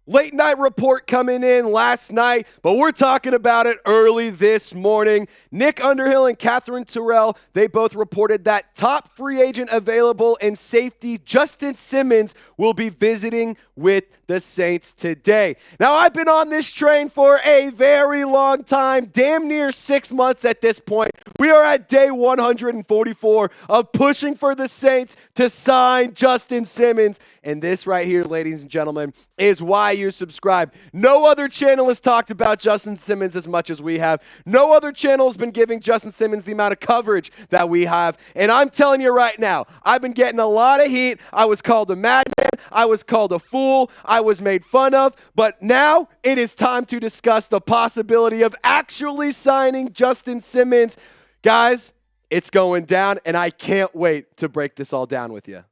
Late night report coming in last night, but we're talking about it early this morning. Nick Underhill and Katherine Terrell, they both reported that top free agent available in safety Justin Simmons will be visiting with the Saints today. Now, I've been on this train for a very long time, damn near 6 months at this point. We are at day 144 of pushing for the Saints to sign Justin Simmons. And this right here, ladies and gentlemen, is why you subscribe. No other channel has talked about Justin Simmons as much as we have. No other channel has been giving Justin Simmons the amount of coverage that we have. And I'm telling you right now, I've been getting a lot of heat. I was called a madman. I was called a fool. I was made fun of. But now it is time to discuss the possibility of actually signing Justin Simmons. Guys, it's going down, and I can't wait to break this all down with you.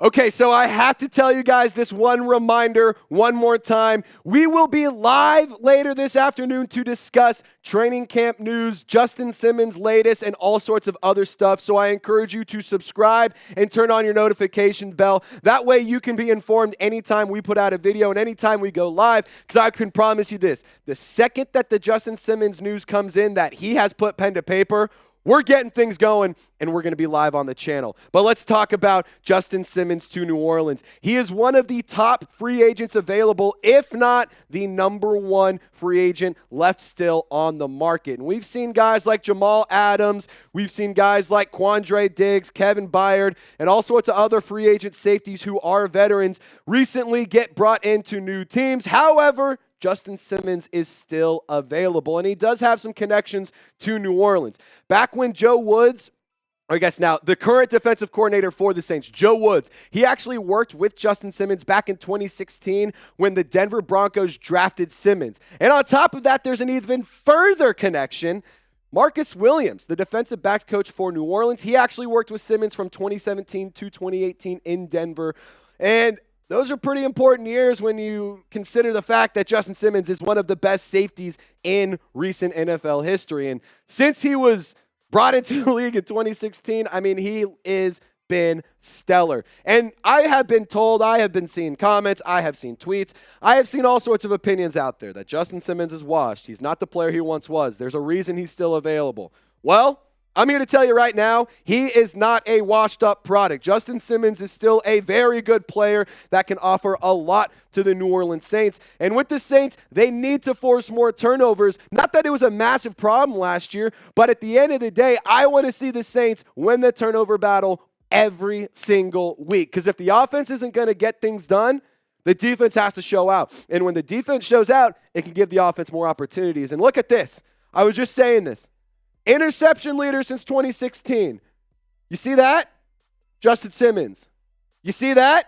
Okay, so I have to tell you guys this one reminder one more time. We will be live later this afternoon to discuss training camp news, Justin Simmons' latest, and all sorts of other stuff. So I encourage you to subscribe and turn on your notification bell. That way you can be informed anytime we put out a video and anytime we go live, because I can promise you this. The second that the Justin Simmons news comes in that he has put pen to paper, we're getting things going, and we're going to be live on the channel. But let's talk about Justin Simmons to New Orleans. He is one of the top free agents available, if not the number one free agent left still on the market. And we've seen guys like Jamal Adams. We've seen guys like Quandre Diggs, Kevin Byard, and all sorts of other free agent safeties who are veterans recently get brought into new teams. However, Justin Simmons is still available, and he does have some connections to New Orleans. Back when Joe Woods, or I guess now the current defensive coordinator for the Saints, Joe Woods, he actually worked with Justin Simmons back in 2016 when the Denver Broncos drafted Simmons. And on top of that, there's an even further connection. Marcus Williams, the defensive backs coach for New Orleans, he actually worked with Simmons from 2017 to 2018 in Denver. And those are pretty important years when you consider the fact that Justin Simmons is one of the best safeties in recent NFL history. And since he was brought into the league in 2016, I mean, he has been stellar. And I have been told, I have been seeing comments, I have seen tweets, I have seen all sorts of opinions out there that Justin Simmons is washed. He's not the player he once was. There's a reason he's still available. Well, I'm here to tell you right now, he is not a washed-up product. Justin Simmons is still a very good player that can offer a lot to the New Orleans Saints. And with the Saints, they need to force more turnovers. Not that it was a massive problem last year, but at the end of the day, I want to see the Saints win the turnover battle every single week. Because if the offense isn't going to get things done, the defense has to show out. And when the defense shows out, it can give the offense more opportunities. And look at this. I was just saying this. Interception leader since 2016. You see that? Justin Simmons. You see that?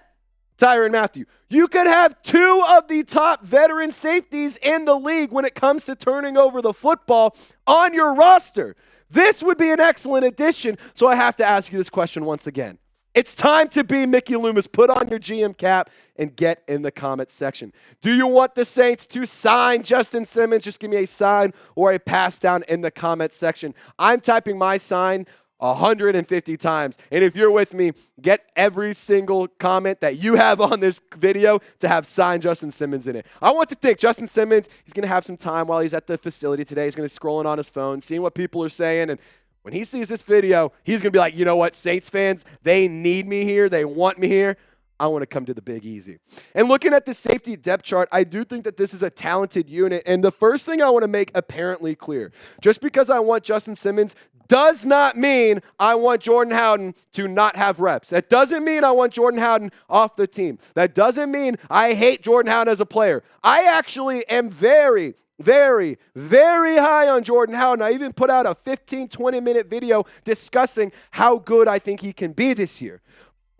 Tyrann Mathieu. You could have two of the top veteran safeties in the league when it comes to turning over the football on your roster. This would be an excellent addition, so I have to ask you this question once again. It's time to be Mickey Loomis. Put on your GM cap and get in the comments section. Do you want the Saints to sign Justin Simmons? Just give me a sign or a pass down in the comments section. I'm typing my sign 150 times. And if you're with me, get every single comment that you have on this video to have signed Justin Simmons in it. I want to think Justin Simmons, he's going to have some time while he's at the facility today. He's going to be scrolling on his phone, seeing what people are saying, and when he sees this video, he's going to be like, you know what, Saints fans, they need me here. They want me here. I want to come to the Big Easy. And looking at the safety depth chart, I do think that this is a talented unit. And the first thing I want to make apparently clear, just because I want Justin Simmons does not mean I want Jordan Howden to not have reps. That doesn't mean I want Jordan Howden off the team. That doesn't mean I hate Jordan Howden as a player. I actually am very high on Jordan Howden. I even put out a 15, 20-minute video discussing how good I think he can be this year.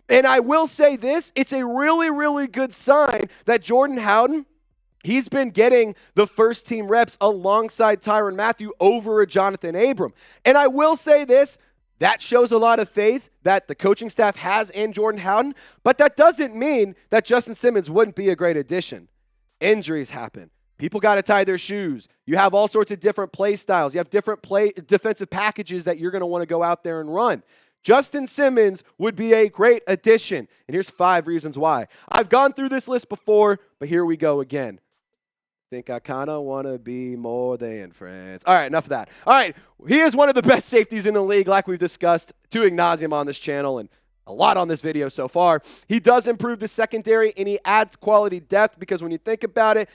And I will say this, it's a really good sign that Jordan Howden, he's been getting the first team reps alongside Tyrann Mathieu over a Jonathan Abram. And I will say this, that shows a lot of faith that the coaching staff has in Jordan Howden, but that doesn't mean that Justin Simmons wouldn't be a great addition. Injuries happen. People got to tie their shoes. You have all sorts of different play styles. You have different defensive packages that you're going to want to go out there and run. Justin Simmons would be a great addition. And here's 5 reasons why. I've gone through this list before, but here we go again. Think I kind of want to be more than friends. All right, enough of that. All right, he is one of the best safeties in the league, like we've discussed to ad nauseum on this channel and a lot on this video so far. He does improve the secondary, and he adds quality depth because when you think about it,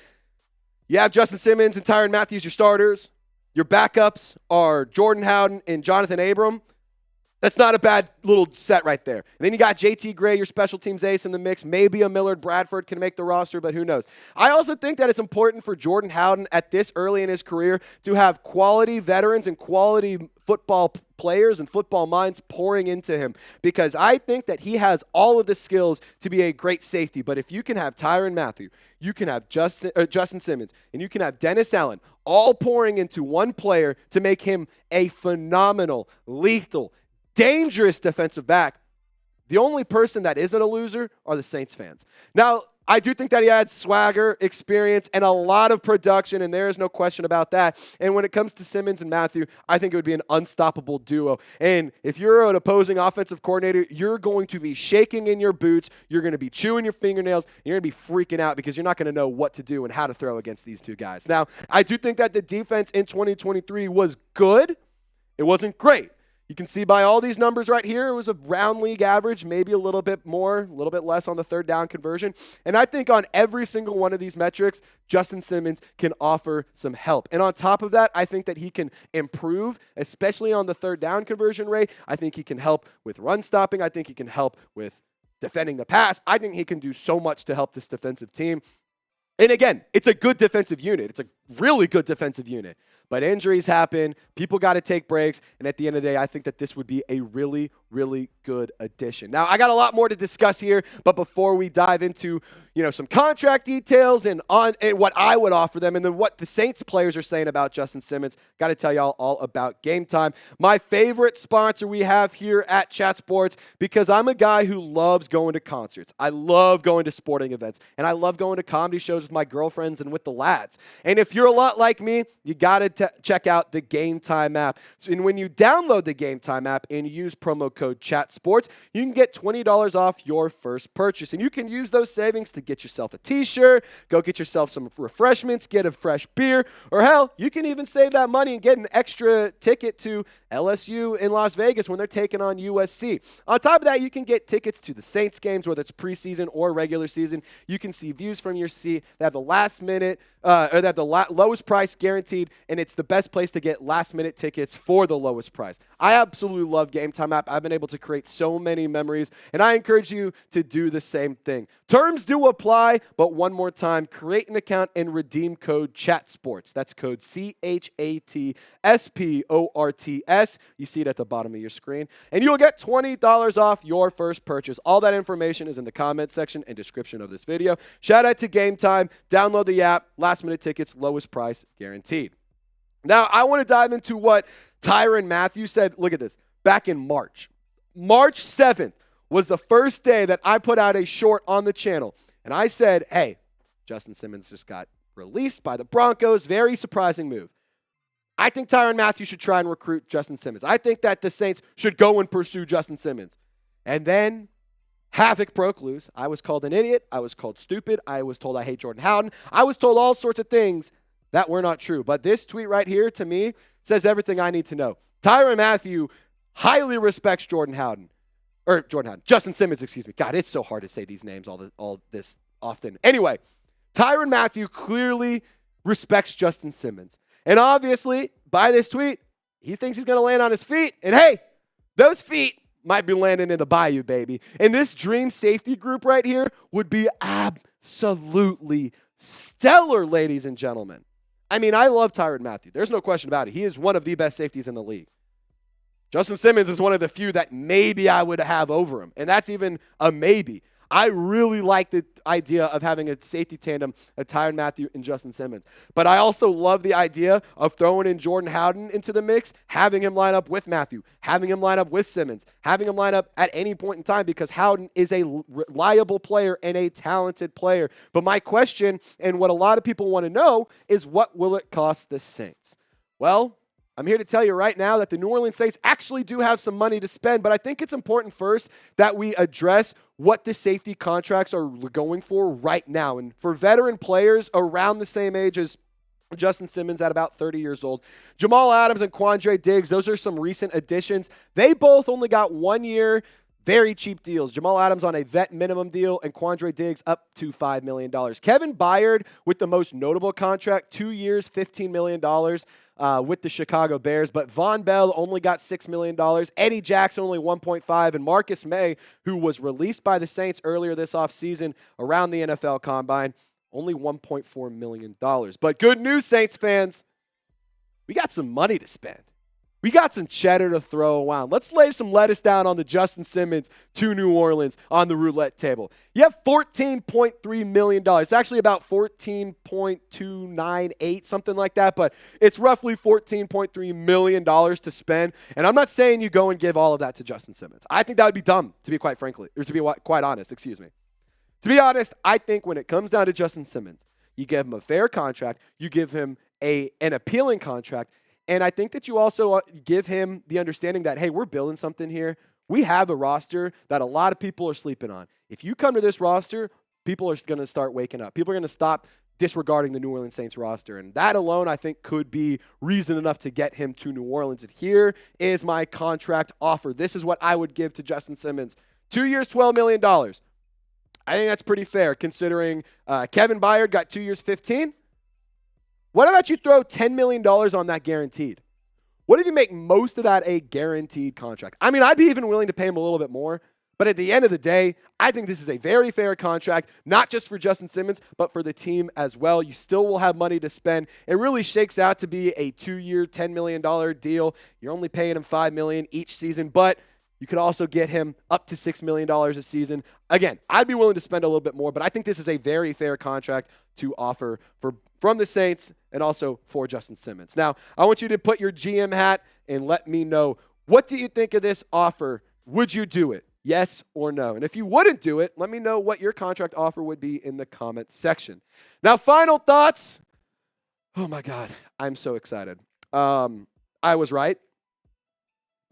you have Justin Simmons and Tyrann Mathieu as your starters. Your backups are Jordan Howden and Jonathan Abram. That's not a bad little set right there. And then you got JT Gray, your special teams ace in the mix. Maybe a Millard Bradford can make the roster, but who knows? I also think that it's important for Jordan Howden at this early in his career to have quality veterans and quality football players and football minds pouring into him, because I think that he has all of the skills to be a great safety. But if you can have Tyrann Mathieu, you can have Justin Simmons, and you can have Dennis Allen all pouring into one player to make him a phenomenal, lethal, dangerous defensive back, the only person that isn't a loser are the Saints fans. Now, I do think that he adds swagger, experience, and a lot of production, and there is no question about that. And when it comes to Simmons and Mathieu, I think it would be an unstoppable duo. And if you're an opposing offensive coordinator, you're going to be shaking in your boots, you're going to be chewing your fingernails, and you're going to be freaking out because you're not going to know what to do and how to throw against these two guys. Now, I do think that the defense in 2023 was good. It wasn't great. You can see by all these numbers right here, it was a round league average, maybe a little bit more, a little bit less on the third down conversion. And I think on every single one of these metrics, Justin Simmons can offer some help. And on top of that, I think that he can improve, especially on the third down conversion rate. I think he can help with run stopping. I think he can help with defending the pass. I think he can do so much to help this defensive team. And again, it's a good defensive unit. It's a really good defensive unit. But injuries happen. People got to take breaks. And at the end of the day, I think that this would be a really, really good addition. Now, I got a lot more to discuss here. But before we dive into, some contract details and what I would offer them and then what the Saints players are saying about Justin Simmons, got to tell y'all all about Game Time. My favorite sponsor we have here at Chat Sports, because I'm a guy who loves going to concerts. I love going to sporting events. And I love going to comedy shows with my girlfriends and with the lads. And if you're a lot like me, you got to check out the Game Time app. And when you download the Game Time app and use promo code ChatSports, you can get $20 off your first purchase. And you can use those savings to get yourself a t-shirt, go get yourself some refreshments, get a fresh beer, or hell, you can even save that money and get an extra ticket to LSU in Las Vegas when they're taking on USC. On top of that, you can get tickets to the Saints games, whether it's preseason or regular season. You can see views from your seat. They have the last minute, or they have the lowest price guaranteed, and it's the best place to get last-minute tickets for the lowest price. I absolutely love Game Time app. I've been able to create so many memories, and I encourage you to do the same thing. Terms do apply, but one more time, create an account and redeem code CHATSPORTS. That's code CHATSPORTS. You see it at the bottom of your screen, and you'll get $20 off your first purchase. All that information is in the comment section and description of this video. Shout out to Game Time. Download the app. Last-minute tickets, lowest price guaranteed. Now, I want to dive into what Tyrann Mathieu said. Look at this. Back in March. March 7th was the first day that I put out a short on the channel. And I said, hey, Justin Simmons just got released by the Broncos. Very surprising move. I think Tyrann Mathieu should try and recruit Justin Simmons. I think that the Saints should go and pursue Justin Simmons. And then havoc broke loose. I was called an idiot. I was called stupid. I was told I hate Jordan Howden. I was told all sorts of things that were not true. But this tweet right here, to me, says everything I need to know. Tyrann Mathieu highly respects Justin Simmons, excuse me. God, it's so hard to say these names all this often. Anyway, Tyrann Mathieu clearly respects Justin Simmons. And obviously, by this tweet, he thinks he's going to land on his feet. And hey, those feet might be landing in the bayou, baby. And this dream safety group right here would be absolutely stellar, ladies and gentlemen. I mean, I love Tyrann Mathieu. There's no question about it. He is one of the best safeties in the league. Justin Simmons is one of the few that maybe I would have over him, and that's even a maybe. I really like the idea of having a safety tandem of Tyrann Mathieu and Justin Simmons. But I also love the idea of throwing in Jordan Howden into the mix, having him line up with Mathieu, having him line up with Simmons, having him line up at any point in time, because Howden is a reliable player and a talented player. But my question, and what a lot of people want to know, is what will it cost the Saints? Well, I'm here to tell you right now that the New Orleans Saints actually do have some money to spend, but I think it's important first that we address what the safety contracts are going for right now. And for veteran players around the same age as Justin Simmons at about 30 years old, Jamal Adams and Quandre Diggs, those are some recent additions. They both only got 1 year, very cheap deals. Jamal Adams on a vet minimum deal and Quandre Diggs up to $5 million. Kevin Byard with the most notable contract, 2 years, $15 million with the Chicago Bears. But Von Bell only got $6 million. Eddie Jackson only 1.5. And Marcus May, who was released by the Saints earlier this offseason around the NFL Combine, only $1.4 million. But good news, Saints fans, we got some money to spend. We got some cheddar to throw around. Let's lay some lettuce down on the Justin Simmons to New Orleans on the roulette table. You have $14.3 million. It's actually about $14.298, something like that, but it's roughly $14.3 million to spend. And I'm not saying you go and give all of that to Justin Simmons. I think that would be dumb, to be quite honest, excuse me. To be honest, I think when it comes down to Justin Simmons, you give him a fair contract, you give him an appealing contract, and I think that you also give him the understanding that, hey, we're building something here. We have a roster that a lot of people are sleeping on. If you come to this roster, people are going to start waking up. People are going to stop disregarding the New Orleans Saints roster. And that alone, I think, could be reason enough to get him to New Orleans. And here is my contract offer. This is what I would give to Justin Simmons. 2 years, $12 million. I think that's pretty fair considering Kevin Byard got 2 years, $15. What about you throw $10 million on that guaranteed? What if you make most of that a guaranteed contract? I mean, I'd be even willing to pay him a little bit more. But at the end of the day, I think this is a very fair contract, not just for Justin Simmons, but for the team as well. You still will have money to spend. It really shakes out to be a 2-year, $10 million deal. You're only paying him $5 million each season, but you could also get him up to $6 million a season. Again, I'd be willing to spend a little bit more, but I think this is a very fair contract to offer from the Saints and also for Justin Simmons. Now, I want you to put your GM hat and let me know, what do you think of this offer? Would you do it? Yes or no? And if you wouldn't do it, let me know what your contract offer would be in the comment section. Now, final thoughts. Oh, my God. I'm so excited. I was right.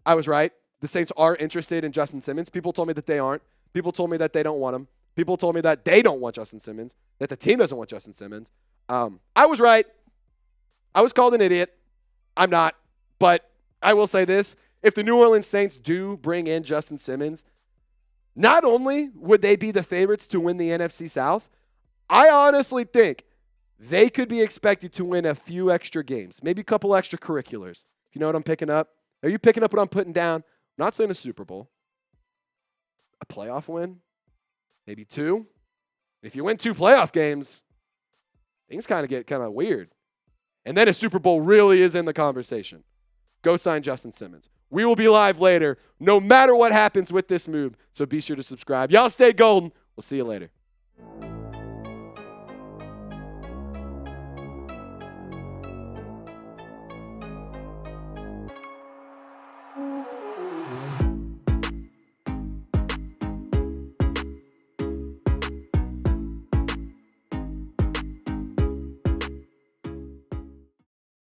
The Saints are interested in Justin Simmons. People told me that they aren't. People told me that they don't want him. People told me that they don't want Justin Simmons, that the team doesn't want Justin Simmons. I was right. I was called an idiot. I'm not. But I will say this. If the New Orleans Saints do bring in Justin Simmons, not only would they be the favorites to win the NFC South, I honestly think they could be expected to win a few extra games, maybe a couple extracurriculars. If you know what I'm picking up. Are you picking up what I'm putting down? I'm not saying a Super Bowl. A playoff win? Maybe 2. If you win 2 playoff games, things get kind of weird. And then a Super Bowl really is in the conversation. Go sign Justin Simmons. We will be live later, no matter what happens with this move. So be sure to subscribe. Y'all stay golden. We'll see you later.